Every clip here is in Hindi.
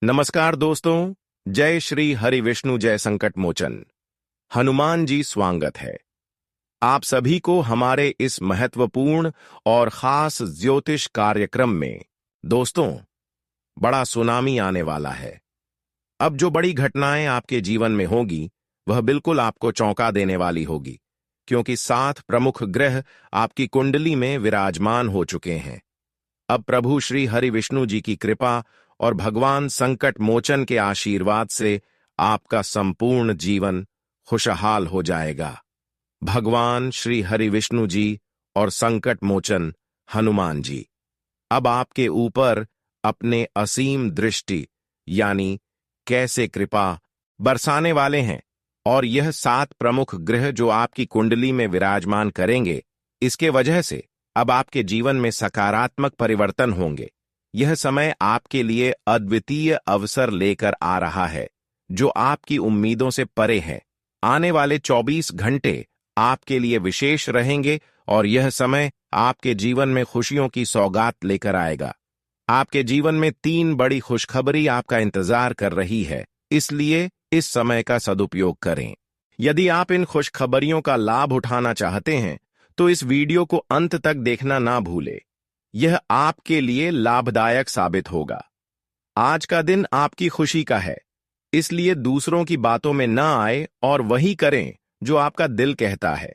नमस्कार दोस्तों। जय श्री हरि विष्णु जय संकट मोचन। हनुमान जी स्वागत है आप सभी को हमारे इस महत्वपूर्ण और खास ज्योतिष कार्यक्रम में। दोस्तों, बड़ा सुनामी आने वाला है। अब जो बड़ी घटनाएं आपके जीवन में होगी वह बिल्कुल आपको चौंका देने वाली होगी, क्योंकि 7 प्रमुख ग्रह आपकी कुंडली में विराजमान हो चुके हैं। अब प्रभु श्री हरि विष्णु जी की कृपा और भगवान संकट मोचन के आशीर्वाद से आपका संपूर्ण जीवन खुशहाल हो जाएगा। भगवान श्री हरि विष्णु जी और संकट मोचन हनुमान जी अब आपके ऊपर अपने असीम दृष्टि यानी कैसे कृपा बरसाने वाले हैं, और यह 7 प्रमुख ग्रह जो आपकी कुंडली में विराजमान करेंगे, इसके वजह से अब आपके जीवन में सकारात्मक परिवर्तन होंगे। यह समय आपके लिए अद्वितीय अवसर लेकर आ रहा है जो आपकी उम्मीदों से परे है। आने वाले 24 घंटे आपके लिए विशेष रहेंगे और यह समय आपके जीवन में खुशियों की सौगात लेकर आएगा। आपके जीवन में 3 बड़ी खुशखबरी आपका इंतजार कर रही है, इसलिए इस समय का सदुपयोग करें। यदि आप इन खुशखबरियों का लाभ उठाना चाहते हैं तो इस वीडियो को अंत तक देखना ना भूलें। यह आपके लिए लाभदायक साबित होगा। आज का दिन आपकी खुशी का है, इसलिए दूसरों की बातों में ना आए और वही करें जो आपका दिल कहता है।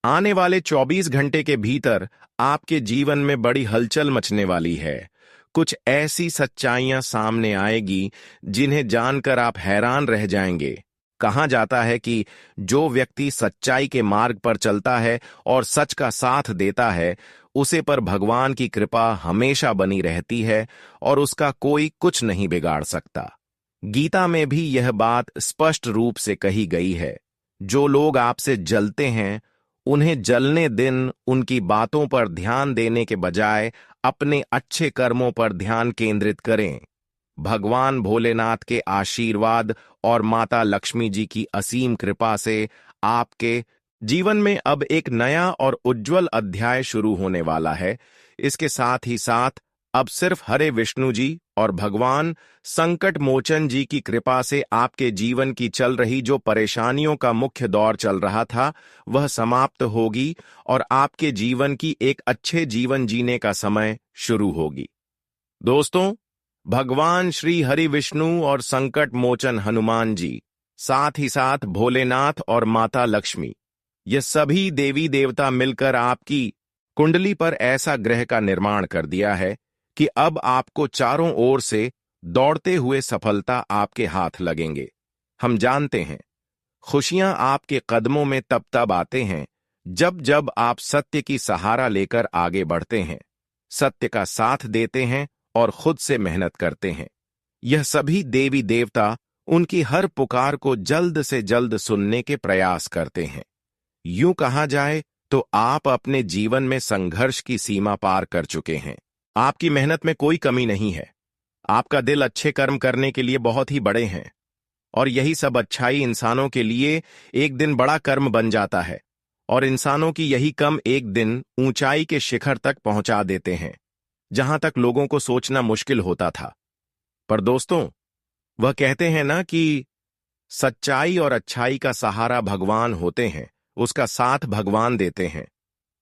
आने वाले 24 घंटे के भीतर आपके जीवन में बड़ी हलचल मचने वाली है। कुछ ऐसी सच्चाइयां सामने आएगी जिन्हें जानकर आप हैरान रह जाएंगे। कहा जाता है कि जो व्यक्ति सच्चाई के मार्ग पर चलता है और सच का साथ देता है, उसे पर भगवान की कृपा हमेशा बनी रहती है और उसका कोई कुछ नहीं बिगाड़ सकता। गीता में भी यह बात स्पष्ट रूप से कही गई है। जो लोग आपसे जलते हैं, उन्हें जलने दिन उनकी बातों पर ध्यान देने के बजाय अपने अच्छे कर्मों पर ध्यान केंद्रित करें। भगवान भोलेनाथ के आशीर्वाद और माता लक्ष्मी जी की असीम कृपा से आपके जीवन में अब एक नया और उज्जवल अध्याय शुरू होने वाला है। इसके साथ ही साथ अब सिर्फ हरे विष्णु जी और भगवान संकट मोचन जी की कृपा से आपके जीवन की चल रही जो परेशानियों का मुख्य दौर चल रहा था, वह समाप्त होगी और आपके जीवन की एक अच्छे जीवन जीने का समय शुरू होगी। दोस्तों, भगवान श्री हरि विष्णु और संकट मोचन हनुमान जी, साथ ही साथ भोलेनाथ और माता लक्ष्मी, ये सभी देवी देवता मिलकर आपकी कुंडली पर ऐसा ग्रह का निर्माण कर दिया है कि अब आपको चारों ओर से दौड़ते हुए सफलता आपके हाथ लगेंगे। हम जानते हैं, खुशियां आपके कदमों में तब तब आते हैं जब जब आप सत्य की सहारा लेकर आगे बढ़ते हैं, सत्य का साथ देते हैं और खुद से मेहनत करते हैं। यह सभी देवी देवता उनकी हर पुकार को जल्द से जल्द सुनने के प्रयास करते हैं। यूं कहा जाए तो आप अपने जीवन में संघर्ष की सीमा पार कर चुके हैं। आपकी मेहनत में कोई कमी नहीं है। आपका दिल अच्छे कर्म करने के लिए बहुत ही बड़े हैं, और यही सब अच्छाई इंसानों के लिए एक दिन बड़ा कर्म बन जाता है, और इंसानों की यही कम एक दिन ऊंचाई के शिखर तक पहुंचा देते हैं, जहां तक लोगों को सोचना मुश्किल होता था। पर दोस्तों, वह कहते हैं ना कि सच्चाई और अच्छाई का सहारा भगवान होते हैं, उसका साथ भगवान देते हैं।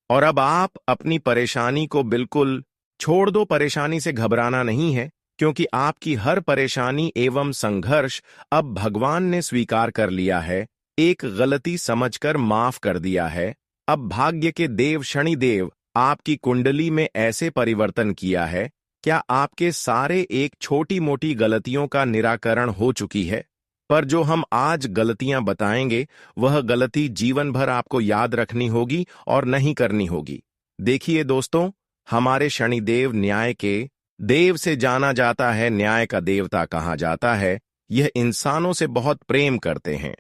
और अब आप अपनी परेशानी को बिल्कुल छोड़ दो। परेशानी से घबराना नहीं है, क्योंकि आपकी हर परेशानी एवं संघर्ष अब भगवान ने स्वीकार कर लिया है, एक गलती समझकर माफ कर दिया है। अब भाग्य के देव शनिदेव आपकी कुंडली में ऐसे परिवर्तन किया है, क्या आपके सारे एक छोटी मोटी गलतियों का निराकरण हो चुकी है। पर जो हम आज गलतियां बताएंगे, वह गलती जीवन भर आपको याद रखनी होगी और नहीं करनी होगी। देखिए दोस्तों, हमारे शनिदेव न्याय के देव से जाना जाता है, न्याय का देवता कहा जाता है। यह इंसानों से बहुत प्रेम करते हैं,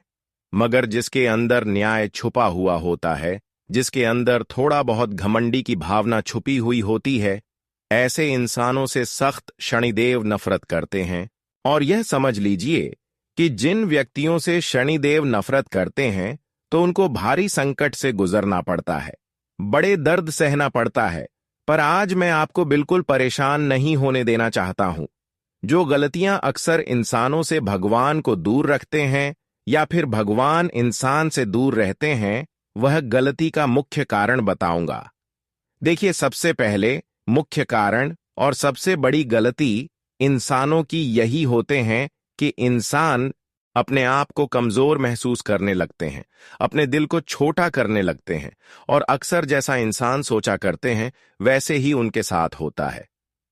मगर जिसके अंदर न्याय छुपा हुआ होता है, जिसके अंदर थोड़ा बहुत घमंडी की भावना छुपी हुई होती है, ऐसे इंसानों से सख्त शनिदेव नफरत करते हैं। और यह समझ लीजिए कि जिन व्यक्तियों से शनिदेव नफरत करते हैं, तो उनको भारी संकट से गुजरना पड़ता है, बड़े दर्द सहना पड़ता है। पर आज मैं आपको बिल्कुल परेशान नहीं होने देना चाहता हूं। जो गलतियां अक्सर इंसानों से भगवान को दूर रखते हैं या फिर भगवान इंसान से दूर रहते हैं, वह गलती का मुख्य कारण बताऊंगा। देखिए, सबसे पहले मुख्य कारण और सबसे बड़ी गलती इंसानों की यही होते हैं कि इंसान अपने आप को कमजोर महसूस करने लगते हैं, अपने दिल को छोटा करने लगते हैं, और अक्सर जैसा इंसान सोचा करते हैं वैसे ही उनके साथ होता है।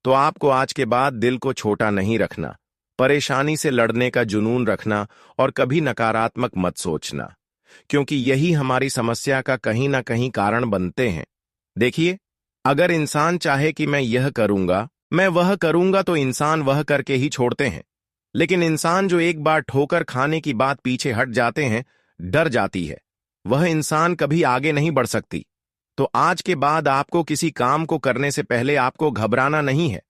तो आपको आज के बाद दिल को छोटा नहीं रखना, परेशानी से लड़ने का जुनून रखना और कभी नकारात्मक मत सोचना, क्योंकि यही हमारी समस्या का कहीं ना कहीं कारण बनते हैं। देखिए, अगर इंसान चाहे कि मैं यह करूंगा, मैं वह करूंगा, तो इंसान वह करके ही छोड़ते हैं। लेकिन इंसान जो एक बार ठोकर खाने की बात पीछे हट जाते हैं, डर जाती है, वह इंसान कभी आगे नहीं बढ़ सकती। तो आज के बाद आपको किसी काम को करने से पहले आपको घबराना नहीं है।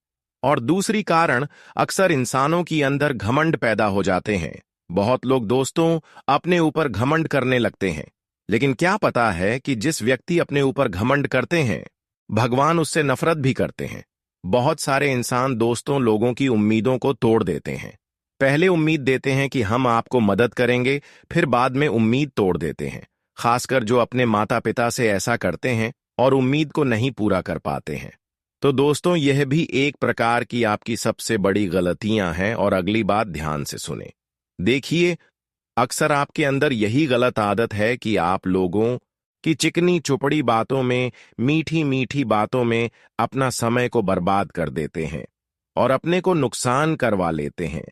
और दूसरी कारण, अक्सर इंसानों की अंदर घमंड पैदा हो जाते हैं। बहुत लोग दोस्तों अपने ऊपर घमंड करने लगते हैं, लेकिन क्या पता है कि जिस व्यक्ति अपने ऊपर घमंड करते हैं, भगवान उससे नफरत भी करते हैं। बहुत सारे इंसान दोस्तों लोगों की उम्मीदों को तोड़ देते हैं। पहले उम्मीद देते हैं कि हम आपको मदद करेंगे, फिर बाद में उम्मीद तोड़ देते हैं। खासकर जो अपने माता पिता से ऐसा करते हैं और उम्मीद को नहीं पूरा कर पाते हैं। तो दोस्तों, यह भी एक प्रकार की आपकी सबसे बड़ी गलतियां हैं। और अगली बात ध्यान से सुने। देखिए, अक्सर आपके अंदर यही गलत आदत है कि आप लोगों की चिकनी चुपड़ी बातों में, मीठी मीठी बातों में अपना समय को बर्बाद कर देते हैं और अपने को नुकसान करवा लेते हैं।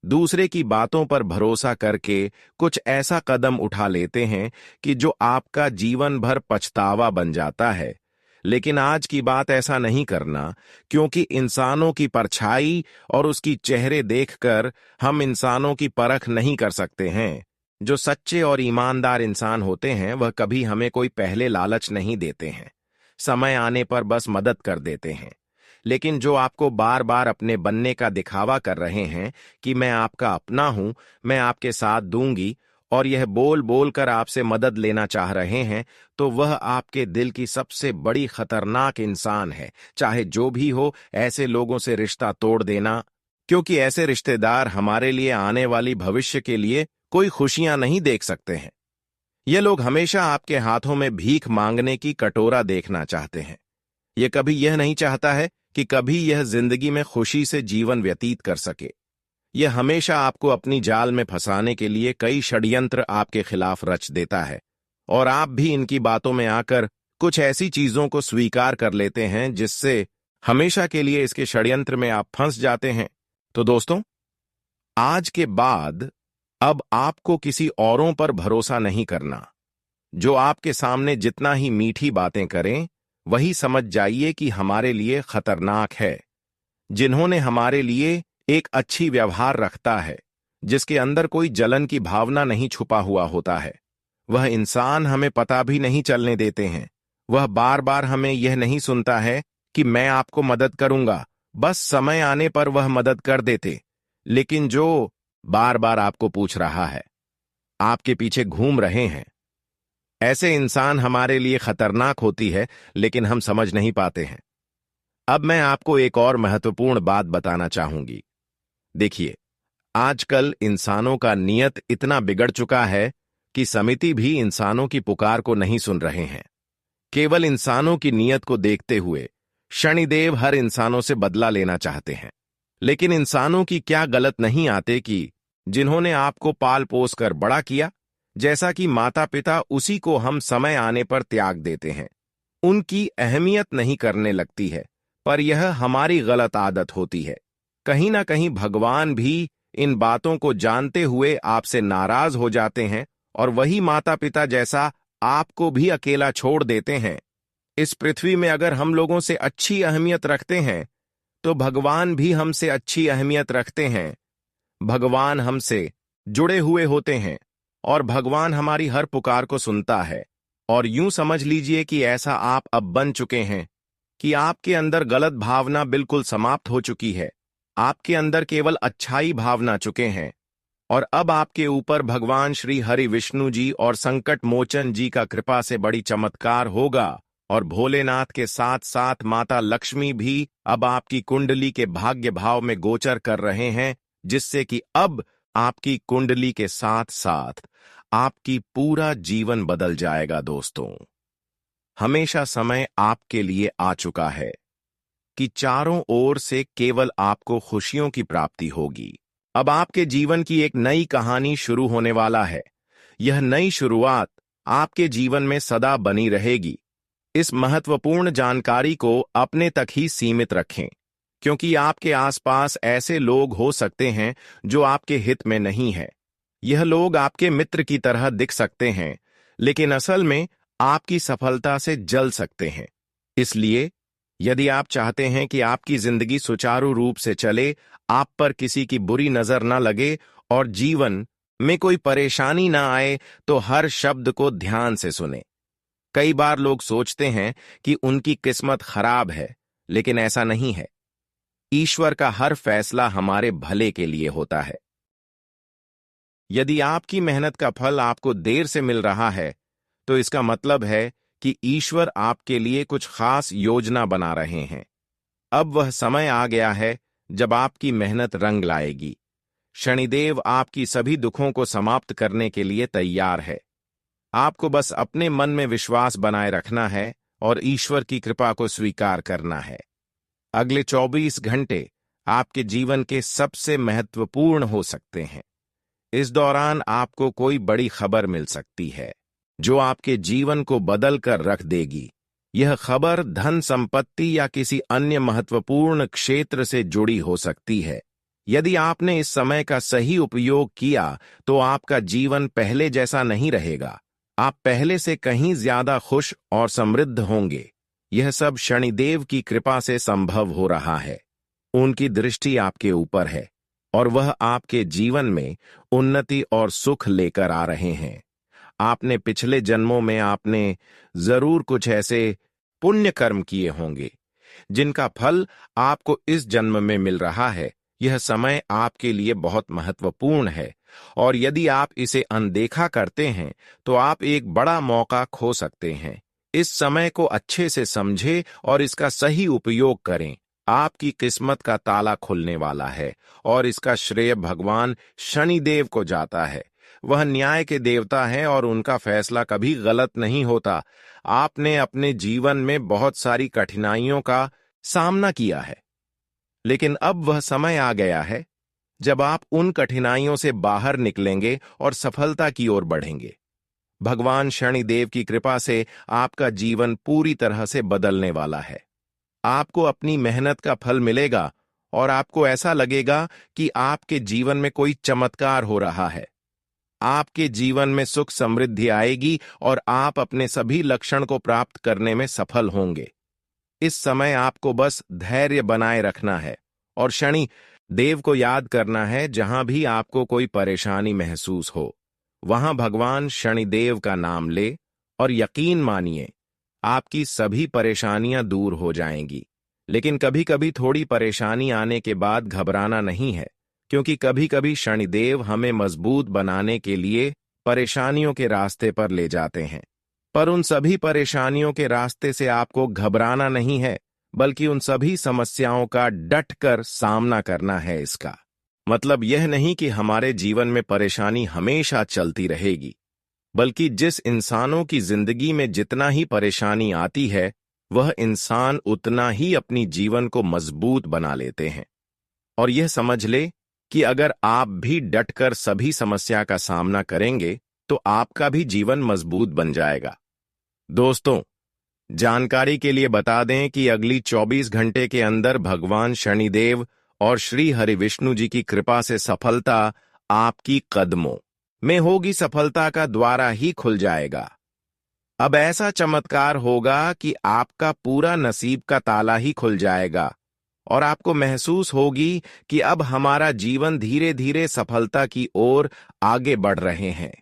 दूसरे की बातों पर भरोसा करके कुछ ऐसा कदम उठा लेते हैं कि जो आपका जीवन भर पछतावा बन जाता है। लेकिन आज की बात ऐसा नहीं करना, क्योंकि इंसानों की परछाई और उसकी चेहरे देखकर हम इंसानों की परख नहीं कर सकते हैं। जो सच्चे और ईमानदार इंसान होते हैं, वह कभी हमें कोई पहले लालच नहीं देते हैं, समय आने पर बस मदद कर देते हैं। लेकिन जो आपको बार बार अपने बनने का दिखावा कर रहे हैं कि मैं आपका अपना हूं, मैं आपके साथ दूंगी, और यह बोल बोल कर आपसे मदद लेना चाह रहे हैं, तो वह आपके दिल की सबसे बड़ी खतरनाक इंसान है। चाहे जो भी हो, ऐसे लोगों से रिश्ता तोड़ देना, क्योंकि ऐसे रिश्तेदार हमारे लिए आने वाली भविष्य के लिए कोई खुशियां नहीं देख सकते हैं। ये लोग हमेशा आपके हाथों में भीख मांगने की कटोरा देखना चाहते हैं। ये कभी यह नहीं चाहता है कि कभी यह जिंदगी में खुशी से जीवन व्यतीत कर सके। यह हमेशा आपको अपनी जाल में फंसाने के लिए कई षड्यंत्र आपके खिलाफ रच देता है, और आप भी इनकी बातों में आकर कुछ ऐसी चीजों को स्वीकार कर लेते हैं जिससे हमेशा के लिए इसके षड्यंत्र में आप फंस जाते हैं। तो दोस्तों, आज के बाद अब आपको किसी औरों पर भरोसा नहीं करना। जो आपके सामने जितना ही मीठी बातें करें, वही समझ जाइए कि हमारे लिए खतरनाक है। जिन्होंने हमारे लिए एक अच्छी व्यवहार रखता है, जिसके अंदर कोई जलन की भावना नहीं छुपा हुआ होता है, वह इंसान हमें पता भी नहीं चलने देते हैं। वह बार बार हमें यह नहीं सुनता है कि मैं आपको मदद करूंगा, बस समय आने पर वह मदद कर देते। लेकिन जो बार बार आपको पूछ रहा है, आपके पीछे घूम रहे हैं, ऐसे इंसान हमारे लिए खतरनाक होती है, लेकिन हम समझ नहीं पाते हैं। अब मैं आपको एक और महत्वपूर्ण बात बताना चाहूंगी। देखिए, आजकल इंसानों का नियत इतना बिगड़ चुका है कि समिति भी इंसानों की पुकार को नहीं सुन रहे हैं। केवल इंसानों की नियत को देखते हुए शनिदेव हर इंसानों से बदला लेना चाहते हैं। लेकिन इंसानों की क्या गलत नहीं आते कि जिन्होंने आपको पाल पोस कर बड़ा किया, जैसा कि माता पिता, उसी को हम समय आने पर त्याग देते हैं। उनकी अहमियत नहीं करने लगती है, पर यह हमारी गलत आदत होती है। कहीं ना कहीं भगवान भी इन बातों को जानते हुए आपसे नाराज हो जाते हैं और वही माता पिता जैसा आपको भी अकेला छोड़ देते हैं। इस पृथ्वी में अगर हम लोगों से अच्छी अहमियत रखते हैं, तो भगवान भी हमसे अच्छी अहमियत रखते हैं। भगवान हमसे जुड़े हुए होते हैं और भगवान हमारी हर पुकार को सुनता है। और यूं समझ लीजिए कि ऐसा आप अब बन चुके हैं कि आपके अंदर गलत भावना बिल्कुल समाप्त हो चुकी है। आपके अंदर केवल अच्छाई भावना चुके हैं, और अब आपके ऊपर भगवान श्री हरि विष्णु जी और संकट मोचन जी का कृपा से बड़ी चमत्कार होगा। और भोलेनाथ के साथ साथ माता लक्ष्मी भी अब आपकी कुंडली के भाग्य भाव में गोचर कर रहे हैं, जिससे कि अब आपकी कुंडली के साथ साथ आपकी पूरा जीवन बदल जाएगा। दोस्तों, हमेशा समय आपके लिए आ चुका है कि चारों ओर से केवल आपको खुशियों की प्राप्ति होगी। अब आपके जीवन की एक नई कहानी शुरू होने वाला है। यह नई शुरुआत आपके जीवन में सदा बनी रहेगी। इस महत्वपूर्ण जानकारी को अपने तक ही सीमित रखें, क्योंकि आपके आसपास ऐसे लोग हो सकते हैं जो आपके हित में नहीं है। यह लोग आपके मित्र की तरह दिख सकते हैं, लेकिन असल में आपकी सफलता से जल सकते हैं। इसलिए यदि आप चाहते हैं कि आपकी जिंदगी सुचारू रूप से चले, आप पर किसी की बुरी नजर न लगे और जीवन में कोई परेशानी ना आए, तो हर शब्द को ध्यान से सुने। कई बार लोग सोचते हैं कि उनकी किस्मत खराब है, लेकिन ऐसा नहीं है। ईश्वर का हर फैसला हमारे भले के लिए होता है। यदि आपकी मेहनत का फल आपको देर से मिल रहा है, तो इसका मतलब है कि ईश्वर आपके लिए कुछ खास योजना बना रहे हैं। अब वह समय आ गया है जब आपकी मेहनत रंग लाएगी। शनिदेव आपकी सभी दुखों को समाप्त करने के लिए तैयार है। आपको बस अपने मन में विश्वास बनाए रखना है और ईश्वर की कृपा को स्वीकार करना है। अगले 24 घंटे आपके जीवन के सबसे महत्वपूर्ण हो सकते हैं। इस दौरान आपको कोई बड़ी खबर मिल सकती है जो आपके जीवन को बदल कर रख देगी। यह खबर धन संपत्ति या किसी अन्य महत्वपूर्ण क्षेत्र से जुड़ी हो सकती है। यदि आपने इस समय का सही उपयोग किया तो आपका जीवन पहले जैसा नहीं रहेगा। आप पहले से कहीं ज्यादा खुश और समृद्ध होंगे। यह सब शनिदेव की कृपा से संभव हो रहा है। उनकी दृष्टि आपके ऊपर है और वह आपके जीवन में उन्नति और सुख लेकर आ रहे हैं। आपने पिछले जन्मों में आपने जरूर कुछ ऐसे पुण्य कर्म किए होंगे जिनका फल आपको इस जन्म में मिल रहा है। यह समय आपके लिए बहुत महत्वपूर्ण है और यदि आप इसे अनदेखा करते हैं तो आप एक बड़ा मौका खो सकते हैं। इस समय को अच्छे से समझें और इसका सही उपयोग करें। आपकी किस्मत का ताला खुलने वाला है और इसका श्रेय भगवान शनिदेव को जाता है। वह न्याय के देवता हैं और उनका फैसला कभी गलत नहीं होता। आपने अपने जीवन में बहुत सारी कठिनाइयों का सामना किया है, लेकिन अब वह समय आ गया है जब आप उन कठिनाइयों से बाहर निकलेंगे और सफलता की ओर बढ़ेंगे। भगवान शनिदेव की कृपा से आपका जीवन पूरी तरह से बदलने वाला है। आपको अपनी मेहनत का फल मिलेगा और आपको ऐसा लगेगा कि आपके जीवन में कोई चमत्कार हो रहा है। आपके जीवन में सुख समृद्धि आएगी और आप अपने सभी लक्ष्य को प्राप्त करने में सफल होंगे। इस समय आपको बस धैर्य बनाए रखना है और शनि देव को याद करना है। जहां भी आपको कोई परेशानी महसूस हो, वहां भगवान शनिदेव का नाम ले और यकीन मानिए आपकी सभी परेशानियां दूर हो जाएंगी। लेकिन कभी कभी थोड़ी परेशानी आने के बाद घबराना नहीं है, क्योंकि कभी कभी शनिदेव हमें मजबूत बनाने के लिए परेशानियों के रास्ते पर ले जाते हैं। पर उन सभी परेशानियों के रास्ते से आपको घबराना नहीं है, बल्कि उन सभी समस्याओं का डटकर सामना करना है। इसका मतलब यह नहीं कि हमारे जीवन में परेशानी हमेशा चलती रहेगी, बल्कि जिस इंसानों की जिंदगी में जितना ही परेशानी आती है, वह इंसान उतना ही अपनी जीवन को मजबूत बना लेते हैं। और यह समझ ले कि अगर आप भी डटकर सभी समस्या का सामना करेंगे तो आपका भी जीवन मजबूत बन जाएगा। दोस्तों, जानकारी के लिए बता दें कि अगली 24 घंटे के अंदर भगवान शनिदेव और श्री हरि विष्णु जी की कृपा से सफलता आपकी कदमों में होगी। सफलता का द्वारा ही खुल जाएगा। अब ऐसा चमत्कार होगा कि आपका पूरा नसीब का ताला ही खुल जाएगा और आपको महसूस होगी कि अब हमारा जीवन धीरे धीरे सफलता की ओर आगे बढ़ रहे हैं।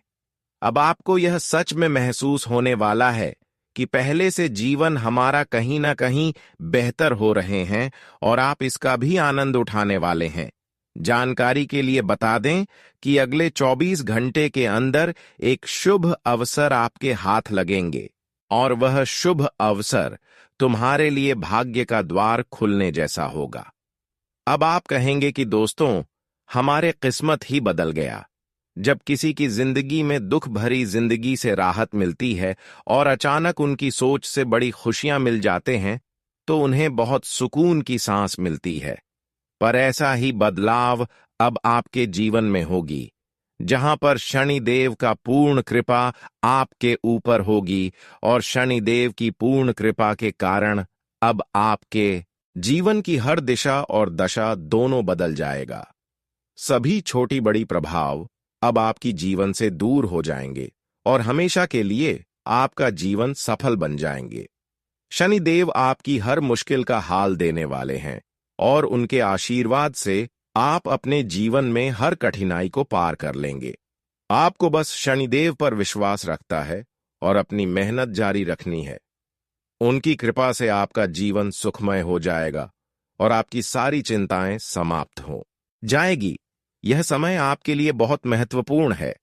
अब आपको यह सच में महसूस होने वाला है कि पहले से जीवन हमारा कहीं ना कहीं बेहतर हो रहे हैं और आप इसका भी आनंद उठाने वाले हैं। जानकारी के लिए बता दें कि अगले 24 घंटे के अंदर एक शुभ अवसर आपके हाथ लगेंगे और वह शुभ अवसर तुम्हारे लिए भाग्य का द्वार खुलने जैसा होगा। अब आप कहेंगे कि दोस्तों, हमारे किस्मत ही बदल गया। जब किसी की जिंदगी में दुख भरी जिंदगी से राहत मिलती है और अचानक उनकी सोच से बड़ी खुशियां मिल जाते हैं, तो उन्हें बहुत सुकून की सांस मिलती है। पर ऐसा ही बदलाव अब आपके जीवन में होगी, जहां पर शनिदेव का पूर्ण कृपा आपके ऊपर होगी, और शनिदेव की पूर्ण कृपा के कारण अब आपके जीवन की हर दिशा और दशा दोनों बदल जाएगा। सभी छोटी बड़ी प्रभाव अब आपकी जीवन से दूर हो जाएंगे और हमेशा के लिए आपका जीवन सफल बन जाएंगे। शनिदेव आपकी हर मुश्किल का हाल देने वाले हैं और उनके आशीर्वाद से आप अपने जीवन में हर कठिनाई को पार कर लेंगे। आपको बस शनिदेव पर विश्वास रखता है और अपनी मेहनत जारी रखनी है। उनकी कृपा से आपका जीवन सुखमय हो जाएगा और आपकी सारी चिंताएं समाप्त हो जाएगी। यह समय आपके लिए बहुत महत्वपूर्ण है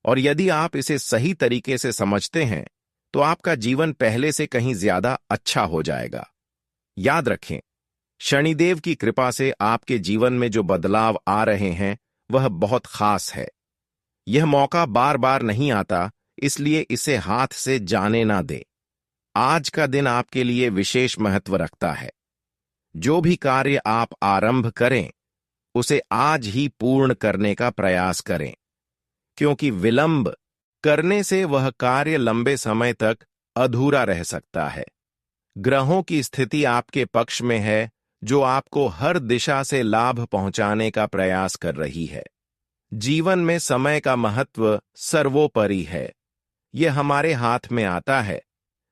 और यदि आप इसे सही तरीके से समझते हैं तो आपका जीवन पहले से कहीं ज्यादा अच्छा हो जाएगा। याद रखें, शनिदेव की कृपा से आपके जीवन में जो बदलाव आ रहे हैं वह बहुत खास है। यह मौका बार बार नहीं आता, इसलिए इसे हाथ से जाने ना दें। आज का दिन आपके लिए विशेष महत्व रखता है। जो भी कार्य आप आरंभ करें उसे आज ही पूर्ण करने का प्रयास करें, क्योंकि विलंब करने से वह कार्य लंबे समय तक अधूरा रह सकता है। ग्रहों की स्थिति आपके पक्ष में है, जो आपको हर दिशा से लाभ पहुंचाने का प्रयास कर रही है। जीवन में समय का महत्व सर्वोपरि है। यह हमारे हाथ में आता है,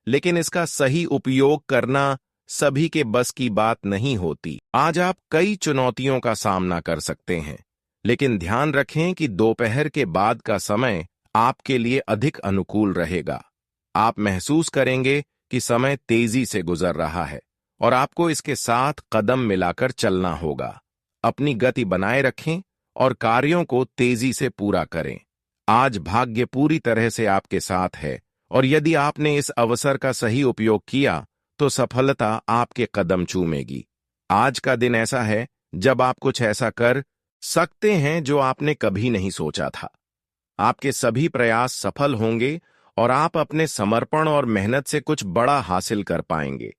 लेकिन इसका सही उपयोग करना सभी के बस की बात नहीं होती। आज आप कई चुनौतियों का सामना कर सकते हैं, लेकिन ध्यान रखें कि दोपहर के बाद का समय आपके लिए अधिक अनुकूल रहेगा। आप महसूस करेंगे कि समय तेजी से गुजर रहा है और आपको इसके साथ कदम मिलाकर चलना होगा। अपनी गति बनाए रखें और कार्यों को तेजी से पूरा करें। आज भाग्य पूरी तरह से आपके साथ है और यदि आपने इस अवसर का सही उपयोग किया तो सफलता आपके कदम चूमेगी। आज का दिन ऐसा है जब आप कुछ ऐसा कर सकते हैं जो आपने कभी नहीं सोचा था। आपके सभी प्रयास सफल होंगे और आप अपने समर्पण और मेहनत से कुछ बड़ा हासिल कर पाएंगे।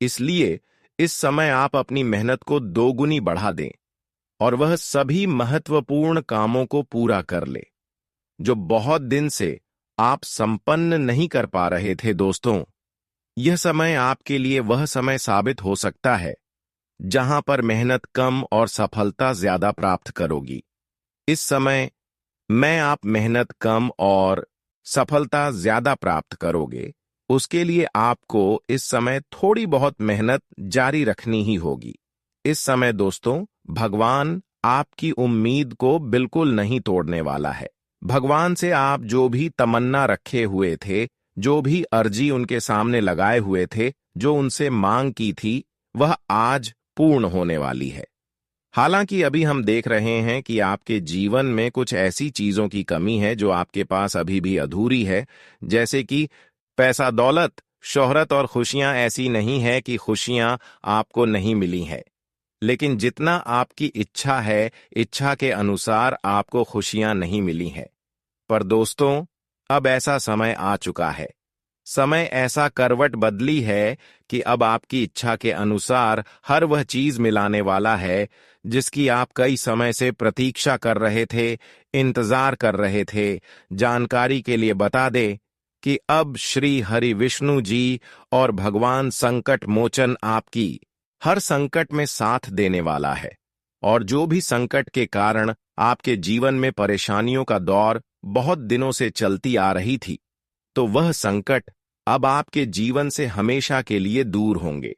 इसलिए इस समय आप अपनी मेहनत को दोगुनी बढ़ा दें और वह सभी महत्वपूर्ण कामों को पूरा कर ले जो बहुत दिन से आप संपन्न नहीं कर पा रहे थे। दोस्तों, यह समय आपके लिए वह समय साबित हो सकता है जहां पर मेहनत कम और सफलता ज्यादा प्राप्त करोगी। इस समय में आप मेहनत कम और सफलता ज्यादा प्राप्त करोगे, उसके लिए आपको इस समय थोड़ी बहुत मेहनत जारी रखनी ही होगी। इस समय दोस्तों, भगवान आपकी उम्मीद को बिल्कुल नहीं तोड़ने वाला है। भगवान से आप जो भी तमन्ना रखे हुए थे, जो भी अर्जी उनके सामने लगाए हुए थे, जो उनसे मांग की थी, वह आज पूर्ण होने वाली है। हालांकि अभी हम देख रहे हैं कि आपके जीवन में कुछ ऐसी चीजों की कमी है जो आपके पास अभी भी अधूरी है, जैसे कि पैसा, दौलत, शोहरत और खुशियां। ऐसी नहीं है कि खुशियां आपको नहीं मिली है, लेकिन जितना आपकी इच्छा है, इच्छा के अनुसार आपको खुशियां नहीं मिली है। पर दोस्तों, अब ऐसा समय आ चुका है। समय ऐसा करवट बदली है कि अब आपकी इच्छा के अनुसार हर वह चीज मिलाने वाला है जिसकी आप कई समय से प्रतीक्षा कर रहे थे, इंतजार कर रहे थे। जानकारी के लिए बता दे कि अब श्री हरि विष्णु जी और भगवान संकट मोचन आपकी हर संकट में साथ देने वाला है, और जो भी संकट के कारण आपके जीवन में परेशानियों का दौर बहुत दिनों से चलती आ रही थी, तो वह संकट अब आपके जीवन से हमेशा के लिए दूर होंगे।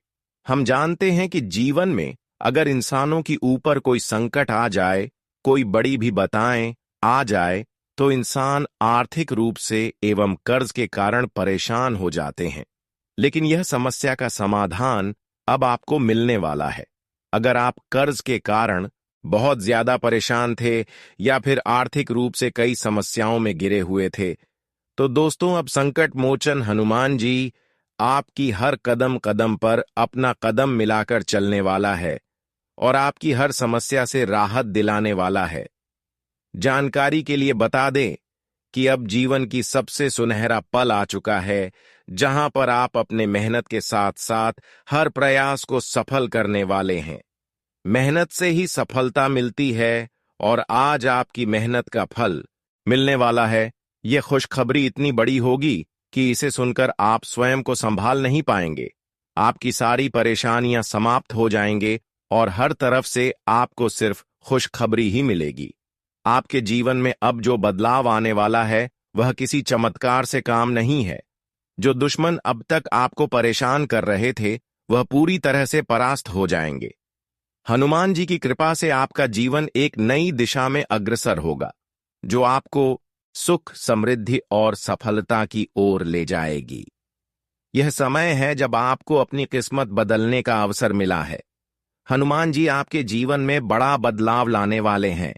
हम जानते हैं कि जीवन में अगर इंसानों की ऊपर कोई संकट आ जाए, कोई बड़ी भी बताएं आ जाए, तो इंसान आर्थिक रूप से एवं कर्ज के कारण परेशान हो जाते हैं। लेकिन यह समस्या का समाधान अब आपको मिलने वाला है। अगर आप कर्ज के कारण बहुत ज्यादा परेशान थे या फिर आर्थिक रूप से कई समस्याओं में गिरे हुए थे, तो दोस्तों, अब संकट मोचन हनुमान जी आपकी हर कदम कदम पर अपना कदम मिलाकर चलने वाला है और आपकी हर समस्या से राहत दिलाने वाला है। जानकारी के लिए बता दें कि अब जीवन की सबसे सुनहरा पल आ चुका है, जहां पर आप अपने मेहनत के साथ साथ हर प्रयास को सफल करने वाले हैं। मेहनत से ही सफलता मिलती है और आज आपकी मेहनत का फल मिलने वाला है। यह खुशखबरी इतनी बड़ी होगी कि इसे सुनकर आप स्वयं को संभाल नहीं पाएंगे। आपकी सारी परेशानियां समाप्त हो जाएंगे और हर तरफ से आपको सिर्फ खुशखबरी ही मिलेगी। आपके जीवन में अब जो बदलाव आने वाला है वह किसी चमत्कार से काम नहीं है। जो दुश्मन अब तक आपको परेशान कर रहे थे वह पूरी तरह से परास्त हो जाएंगे। हनुमान जी की कृपा से आपका जीवन एक नई दिशा में अग्रसर होगा, जो आपको सुख, समृद्धि और सफलता की ओर ले जाएगी। यह समय है जब आपको अपनी किस्मत बदलने का अवसर मिला है। हनुमान जी आपके जीवन में बड़ा बदलाव लाने वाले हैं।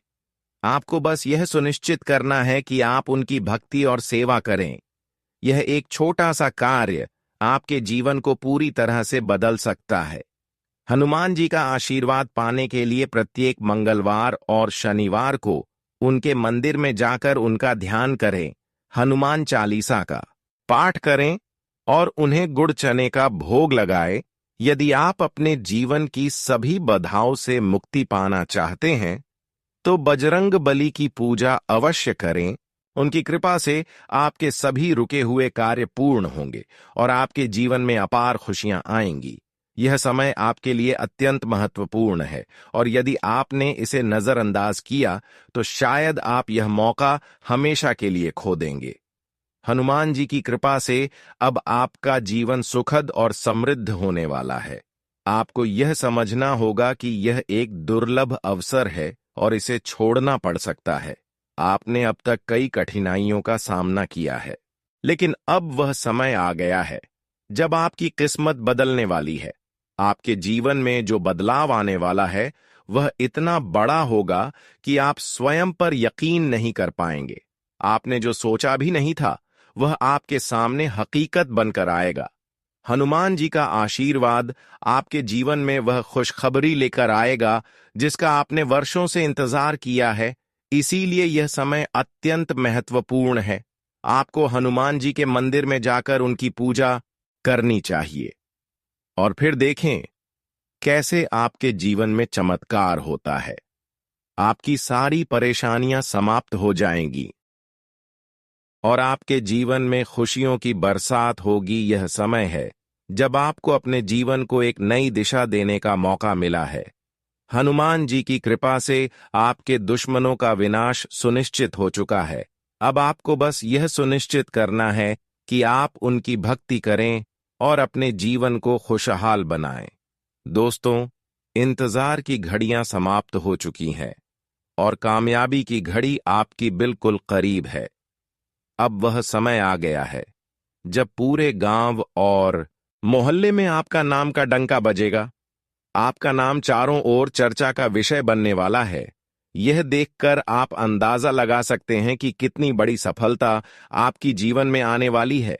आपको बस यह सुनिश्चित करना है कि आप उनकी भक्ति और सेवा करें। यह एक छोटा सा कार्य आपके जीवन को पूरी तरह से बदल सकता है। हनुमान जी का आशीर्वाद पाने के लिए प्रत्येक मंगलवार और शनिवार को उनके मंदिर में जाकर उनका ध्यान करें, हनुमान चालीसा का पाठ करें और उन्हें गुड़ चने का भोग लगाएं। यदि आप अपने जीवन की सभी बाधाओं से मुक्ति पाना चाहते हैं तो बजरंग बली की पूजा अवश्य करें। उनकी कृपा से आपके सभी रुके हुए कार्य पूर्ण होंगे और आपके जीवन में अपार खुशियां आएंगी। यह समय आपके लिए अत्यंत महत्वपूर्ण है और यदि आपने इसे नजरअंदाज किया तो शायद आप यह मौका हमेशा के लिए खो देंगे। हनुमान जी की कृपा से अब आपका जीवन सुखद और समृद्ध होने वाला है। आपको यह समझना होगा कि यह एक दुर्लभ अवसर है और इसे छोड़ना पड़ सकता है। आपने अब तक कई कठिनाइयों का सामना किया है, लेकिन अब वह समय आ गया है जब आपकी किस्मत बदलने वाली है। आपके जीवन में जो बदलाव आने वाला है वह इतना बड़ा होगा कि आप स्वयं पर यकीन नहीं कर पाएंगे। आपने जो सोचा भी नहीं था वह आपके सामने हकीकत बनकर आएगा। हनुमान जी का आशीर्वाद आपके जीवन में वह खुशखबरी लेकर आएगा जिसका आपने वर्षों से इंतजार किया है। इसीलिए यह समय अत्यंत महत्वपूर्ण है। आपको हनुमान जी के मंदिर में जाकर उनकी पूजा करनी चाहिए और फिर देखें कैसे आपके जीवन में चमत्कार होता है। आपकी सारी परेशानियां समाप्त हो जाएंगी और आपके जीवन में खुशियों की बरसात होगी। यह समय है जब आपको अपने जीवन को एक नई दिशा देने का मौका मिला है। हनुमान जी की कृपा से आपके दुश्मनों का विनाश सुनिश्चित हो चुका है। अब आपको बस यह सुनिश्चित करना है कि आप उनकी भक्ति करें और अपने जीवन को खुशहाल बनाएं। दोस्तों, इंतजार की घड़ियां समाप्त हो चुकी हैं और कामयाबी की घड़ी आपकी बिल्कुल करीब है। अब वह समय आ गया है जब पूरे गांव और मोहल्ले में आपका नाम का डंका बजेगा। आपका नाम चारों ओर चर्चा का विषय बनने वाला है। यह देखकर आप अंदाजा लगा सकते हैं कि कितनी बड़ी सफलता आपकी जीवन में आने वाली है।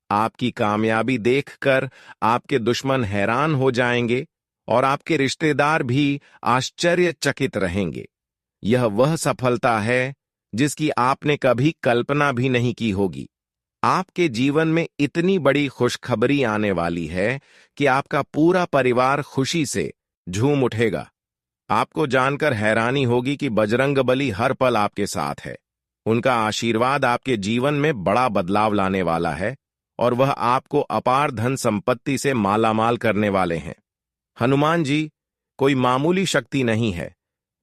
आपकी कामयाबी देखकर आपके दुश्मन हैरान हो जाएंगे और आपके रिश्तेदार भी आश्चर्यचकित रहेंगे। यह वह सफलता है जिसकी आपने कभी कल्पना भी नहीं की होगी। आपके जीवन में इतनी बड़ी खुशखबरी आने वाली है कि आपका पूरा परिवार खुशी से झूम उठेगा। आपको जानकर हैरानी होगी कि बजरंग बली हर पल आपके साथ है। उनका आशीर्वाद आपके जीवन में बड़ा बदलाव लाने वाला है और वह आपको अपार धन संपत्ति से मालामाल करने वाले हैं। हनुमान जी कोई मामूली शक्ति नहीं है,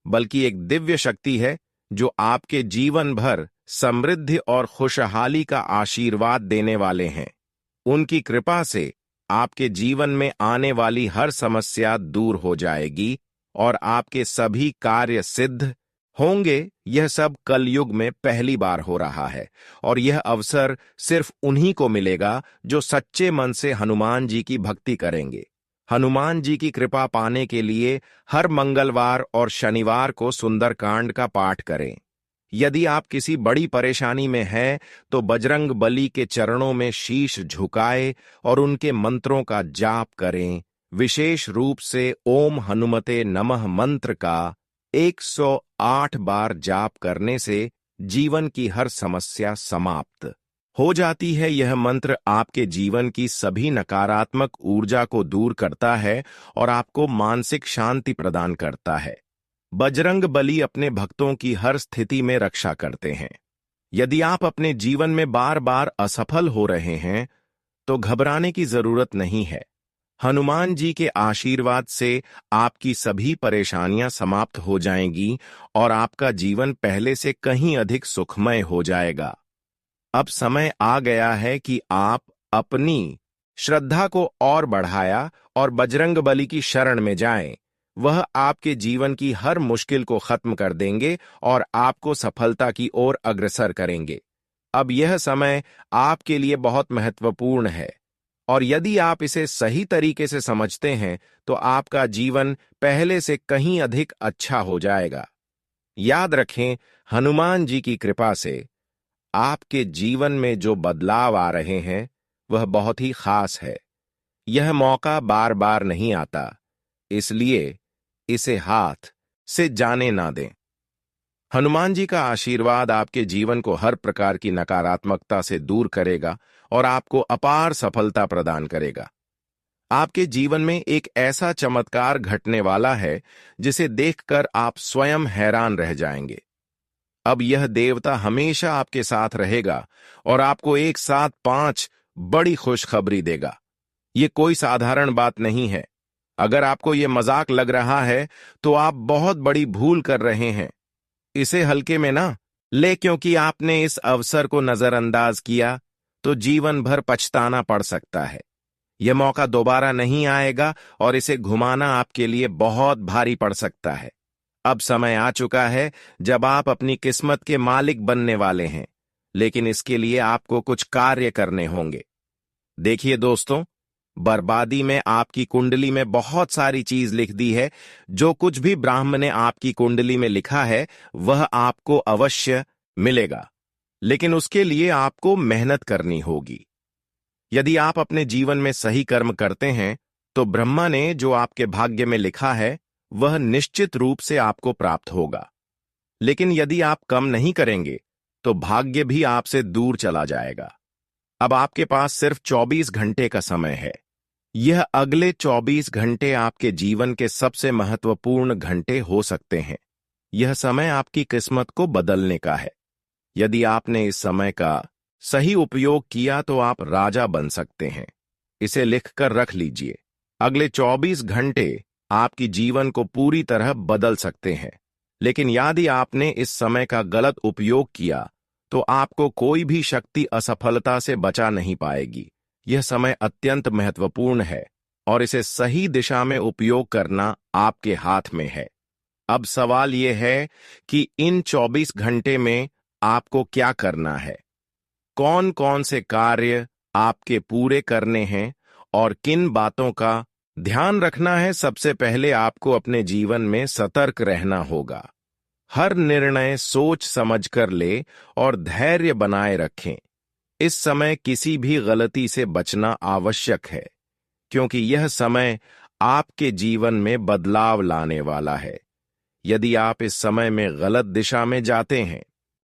बल्कि एक दिव्य शक्ति है जो आपके जीवन भर समृद्धि और खुशहाली का आशीर्वाद देने वाले हैं। उनकी कृपा से आपके जीवन में आने वाली हर समस्या दूर हो जाएगी और आपके सभी कार्य सिद्ध होंगे। यह सब कलयुग में पहली बार हो रहा है और यह अवसर सिर्फ उन्हीं को मिलेगा जो सच्चे मन से हनुमान जी की भक्ति करेंगे। हनुमान जी की कृपा पाने के लिए हर मंगलवार और शनिवार को सुंदरकांड का पाठ करें। यदि आप किसी बड़ी परेशानी में हैं, तो बजरंग बली के चरणों में शीश झुकाए और उनके मंत्रों का जाप करें। विशेष रूप से ओम हनुमते नमः मंत्र का 108 बार जाप करने से जीवन की हर समस्या समाप्त हो जाती है। यह मंत्र आपके जीवन की सभी नकारात्मक ऊर्जा को दूर करता है और आपको मानसिक शांति प्रदान करता है। बजरंग बली अपने भक्तों की हर स्थिति में रक्षा करते हैं। यदि आप अपने जीवन में बार बार असफल हो रहे हैं, तो घबराने की जरूरत नहीं है। हनुमान जी के आशीर्वाद से आपकी सभी परेशानियां समाप्त हो जाएंगी और आपका जीवन पहले से कहीं अधिक सुखमय हो जाएगा। अब समय आ गया है कि आप अपनी श्रद्धा को और बढ़ाया और बजरंग बली की शरण में जाएं। वह आपके जीवन की हर मुश्किल को खत्म कर देंगे और आपको सफलता की ओर अग्रसर करेंगे। अब यह समय आपके लिए बहुत महत्वपूर्ण है और यदि आप इसे सही तरीके से समझते हैं, तो आपका जीवन पहले से कहीं अधिक अच्छा हो जाएगा। याद रखें, हनुमान जी की कृपा से आपके जीवन में जो बदलाव आ रहे हैं, वह बहुत ही खास है। यह मौका बार बार नहीं आता, इसलिए इसे हाथ से जाने ना दें। हनुमान जी का आशीर्वाद आपके जीवन को हर प्रकार की नकारात्मकता से दूर करेगा और आपको अपार सफलता प्रदान करेगा। आपके जीवन में एक ऐसा चमत्कार घटने वाला है जिसे देखकर आप स्वयं हैरान रह जाएंगे। अब यह देवता हमेशा आपके साथ रहेगा और आपको एक साथ 5 बड़ी खुशखबरी देगा। ये कोई साधारण बात नहीं है। अगर आपको ये मजाक लग रहा है, तो आप बहुत बड़ी भूल कर रहे हैं। इसे हल्के में ना ले, क्योंकि आपने इस अवसर को नजरअंदाज किया तो जीवन भर पछताना पड़ सकता है। यह मौका दोबारा नहीं आएगा और इसे घुमाना आपके लिए बहुत भारी पड़ सकता है। अब समय आ चुका है जब आप अपनी किस्मत के मालिक बनने वाले हैं, लेकिन इसके लिए आपको कुछ कार्य करने होंगे। देखिए दोस्तों, बर्बादी में आपकी कुंडली में बहुत सारी चीज लिख दी है। जो कुछ भी ब्राह्मण ने आपकी कुंडली में लिखा है, वह आपको अवश्य मिलेगा, लेकिन उसके लिए आपको मेहनत करनी होगी। यदि आप अपने जीवन में सही कर्म करते हैं, तो ब्रह्मा ने जो आपके भाग्य में लिखा है, वह निश्चित रूप से आपको प्राप्त होगा। लेकिन यदि आप कम नहीं करेंगे, तो भाग्य भी आपसे दूर चला जाएगा। अब आपके पास सिर्फ 24 घंटे का समय है। यह अगले 24 घंटे आपके जीवन के सबसे महत्वपूर्ण घंटे हो सकते हैं। यह समय आपकी किस्मत को बदलने का है। यदि आपने इस समय का सही उपयोग किया, तो आप राजा बन सकते हैं। इसे लिखकर रख लीजिए। अगले 24 घंटे आपकी जीवन को पूरी तरह बदल सकते हैं। लेकिन यदि आपने इस समय का गलत उपयोग किया, तो आपको कोई भी शक्ति असफलता से बचा नहीं पाएगी। यह समय अत्यंत महत्वपूर्ण है और इसे सही दिशा में उपयोग करना आपके हाथ में है। अब सवाल यह है कि इन 24 घंटे में आपको क्या करना है, कौन कौन से कार्य आपके पूरे करने हैं और किन बातों का ध्यान रखना है। सबसे पहले आपको अपने जीवन में सतर्क रहना होगा। हर निर्णय सोच समझकर ले और धैर्य बनाए रखें। इस समय किसी भी गलती से बचना आवश्यक है, क्योंकि यह समय आपके जीवन में बदलाव लाने वाला है। यदि आप इस समय में गलत दिशा में जाते हैं,